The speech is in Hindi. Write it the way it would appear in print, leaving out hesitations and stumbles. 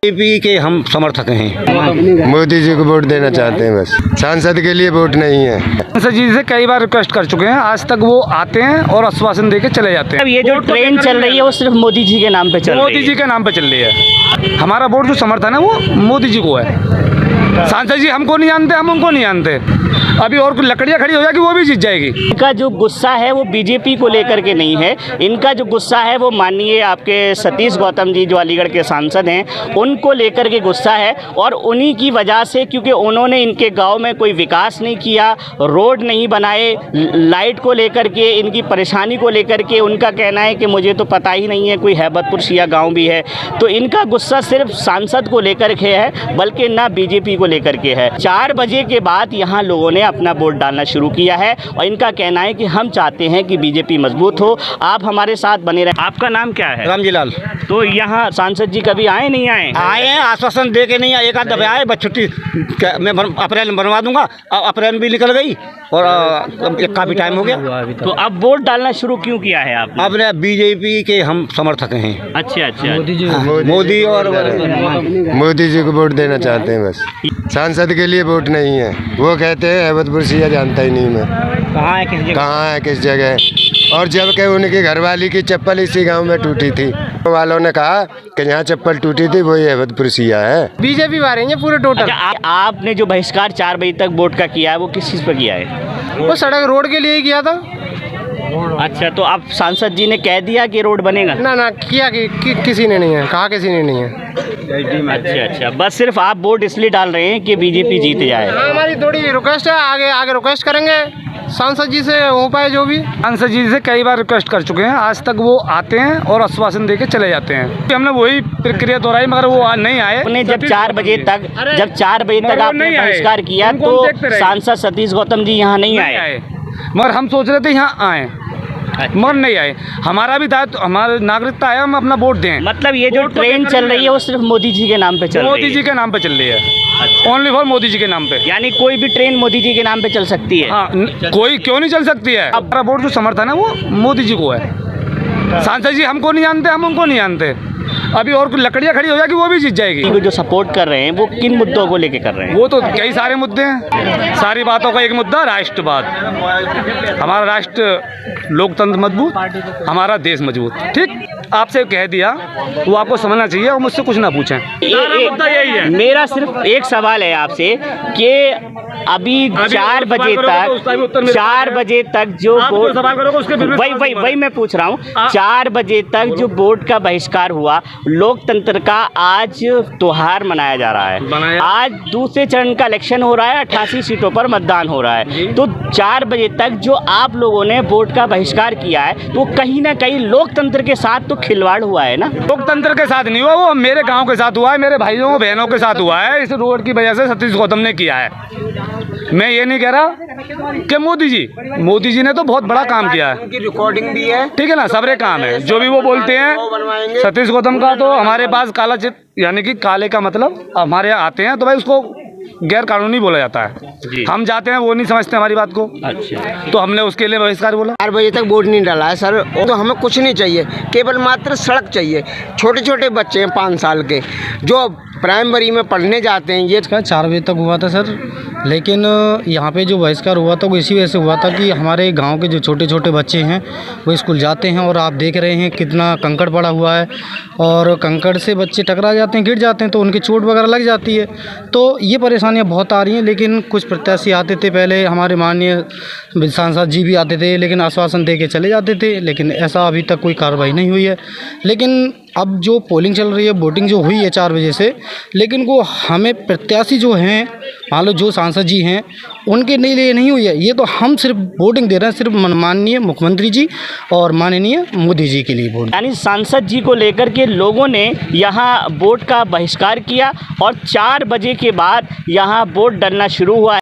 बीजेपी के हम समर्थक हैं। मोदी जी को वोट देना चाहते हैं, बस सांसद के लिए वोट नहीं है। सांसद जी से कई बार रिक्वेस्ट कर चुके हैं, आज तक वो आते हैं और आश्वासन देके चले जाते हैं। अब ये जो ट्रेन चल रही है वो सिर्फ मोदी जी के नाम पे चल रही है। मोदी जी के नाम पे चल रही है। हमारा वोट जो समर्थन है वो मोदी जी को है। सांसद जी हमको नहीं जानते, हम उनको नहीं जानते। अभी और कुछ लकड़ियाँ खड़ी हो जाएगी वो भी जीत जाएगी। इनका जो गुस्सा है वो बीजेपी को लेकर के नहीं है, इनका जो गुस्सा है वो माननीय आपके सतीश गौतम जी जो अलीगढ़ के सांसद हैं उनको लेकर के गुस्सा है। और उन्हीं की वजह से, क्योंकि उन्होंने इनके गांव में कोई विकास नहीं किया, रोड नहीं बनाए, लाइट को लेकर के इनकी परेशानी को लेकर के उनका कहना है कि मुझे तो पता ही नहीं है, कोई हैबतपुर शिया गाँव भी है। तो इनका गुस्सा सिर्फ सांसद को लेकर के है, बल्कि ना बीजेपी को लेकर के है। 4 बजे के बाद यहाँ लोगों ने अपना वोट डालना शुरू किया है और इनका कहना है कि हम चाहते हैं कि बीजेपी मजबूत हो, आप हमारे साथ बने रहें। आपका नाम क्या है? रामजी लाल। तो यहाँ सांसद जी कभी आए नहीं आए? आए हैं, आश्वासन दे के नहीं आए। एक आध दफे आए, बस छुट्टी मैं अप्रैल में बनवा दूंगा। अप्रैल में भी निकल गई और एक काफ़ी टाइम हो गया। तो अब वोट डालना शुरू क्यों किया है आपने? अब बीजेपी के हम समर्थक हैं। अच्छा मोदी और मोदी जी को वोट देना चाहते हैं, बस सांसद के लिए वोट नहीं है। वो कहते हैं हैबतपुर सिया जानता ही नहीं मैं कहाँ है किस जगह है। और जब के उनकी घरवाली की चप्पल इसी गांव में टूटी थी, वालों ने कहा कि यहाँ चप्पल टूटी थी वही हैबतपुर सिया है। बीजेपी वाले हैं पूरे टोटल। अच्छा, आपने जो बहिष्कार 4 बजे तक वोट का किया है वो किस चीज़ पर किया है? वो सड़क रोड के लिए ही किया था। अच्छा, तो आप सांसद जी ने कह दिया कि रोड बनेगा? ना किया कि किसी ने नहीं है, कहा किसी ने नहीं है। अच्छा, बस सिर्फ आप वोट इसलिए डाल रहे हैं कि बीजेपी जीत जाए। हमारी थोड़ी रिक्वेस्ट है, आगे रिक्वेस्ट करेंगे सांसद जी से हो पाए जो भी। सांसद जी से कई बार रिक्वेस्ट कर चुके हैं, आज तक वो आते हैं और आश्वासन देके चले जाते हैं। हमने वही प्रक्रिया दोहराई मगर वो नहीं आए। उन्हें जब 4 बजे तक आपने बहिष्कार किया तो सांसद सतीश गौतम जी यहाँ नहीं आए, मगर हम सोच रहे थे यहाँ आए, मगर नहीं आए। हमारा भी दायित्व, हमारी नागरिकता है, हम अपना वोट दें। मतलब ये जो ट्रेन चल रही है वो सिर्फ मोदी जी के नाम पे चल रही है? मोदी जी के नाम पे चल रही है, ओनली फॉर मोदी जी के नाम पे। यानी कोई भी ट्रेन मोदी जी के नाम पे चल सकती है? हाँ, कोई क्यों नहीं चल सकती है। हमारा वोट जो समर्थन है वो मोदी जी को है। सांसद जी हमको नहीं जानते, हम उनको नहीं जानते। अभी और कुछ लकड़ियाँ खड़ी हो जाएगी वो भी जीत जाएगी। जो सपोर्ट कर रहे हैं वो किन मुद्दों को लेके कर रहे हैं? वो तो कई सारे मुद्दे हैं, सारी बातों का एक मुद्दा राष्ट्रवाद। हमारा राष्ट्र लोकतंत्र मजबूत, हमारा देश मजबूत। ठीक, आपसे कह दिया, वो आपको समझना चाहिए और मुझसे कुछ ना पूछें। मुद्दा यही है। मेरा सिर्फ एक सवाल है आपसे कि अभी 4 बजे तक जो वोट, वही मैं पूछ रहा हूँ, 4 बजे तक जो वोट का बहिष्कार हुआ, लोकतंत्र का आज त्योहार मनाया जा रहा है। आज दूसरे चरण का इलेक्शन हो रहा है, 88 सीटों पर मतदान हो रहा है। तो 4 बजे तक जो आप लोगों ने वोट का बहिष्कार किया है तो कहीं ना कहीं लोकतंत्र के साथ तो खिलवाड़ हुआ है ना? लोकतंत्र के साथ नहीं हुआ, वो मेरे गांव के साथ हुआ है, मेरे भाइयों बहनों के साथ हुआ है। इस रोड की वजह से सतीश गौतम ने किया है। मैं ये नहीं कह रहा कि मोदी जी ने तो बहुत बड़ा काम किया है, उनकी रिकॉर्डिंग भी है, ठीक है ना, सबरे काम है जो भी वो बोलते हैं। सतीश गौतम का तो हमारे पास काला चिट, यानी कि काले का मतलब हमारे यहाँ आते हैं तो भाई उसको गैर कानूनी बोला जाता है। हम जाते हैं, वो नहीं समझते हमारी बात को। अच्छा, तो हमने उसके लिए बहिष्कार बोला। 4 बजे तक वोट नहीं डाला है सर। तो हमें कुछ नहीं चाहिए, केवल मात्र सड़क चाहिए। छोटे छोटे बच्चे हैं 5 साल के जो प्राइमरी में पढ़ने जाते हैं। ये 4 बजे तक हुआ था सर, लेकिन यहाँ पे जो बहिष्कार हुआ था वो इसी वजह से हुआ था कि हमारे गांव के जो छोटे छोटे बच्चे हैं वो स्कूल जाते हैं और आप देख रहे हैं कितना कंकड़ पड़ा हुआ है और कंकड़ से बच्चे टकरा जाते हैं, गिर जाते हैं तो उनकी चोट वगैरह लग जाती है। तो ये परेशानियाँ बहुत आ रही हैं। लेकिन कुछ प्रत्याशी आते थे पहले, हमारे माननीय सांसद जी भी आते थे, लेकिन आश्वासन दे के चले जाते थे, लेकिन ऐसा अभी तक कोई कार्रवाई नहीं हुई है। लेकिन अब जो पोलिंग चल रही है, वोटिंग जो हुई है 4 बजे से, लेकिन वो हमें प्रत्याशी जो हैं, मान लो जो सांसद जी हैं उनके लिए नहीं हुई है। ये तो हम सिर्फ वोटिंग दे रहे हैं, सिर्फ माननीय मुख्यमंत्री जी और माननीय मोदी जी के लिए वोट। यानी सांसद जी को लेकर के लोगों ने यहाँ वोट का बहिष्कार किया और 4 बजे के बाद यहाँ वोट डलना शुरू हुआ।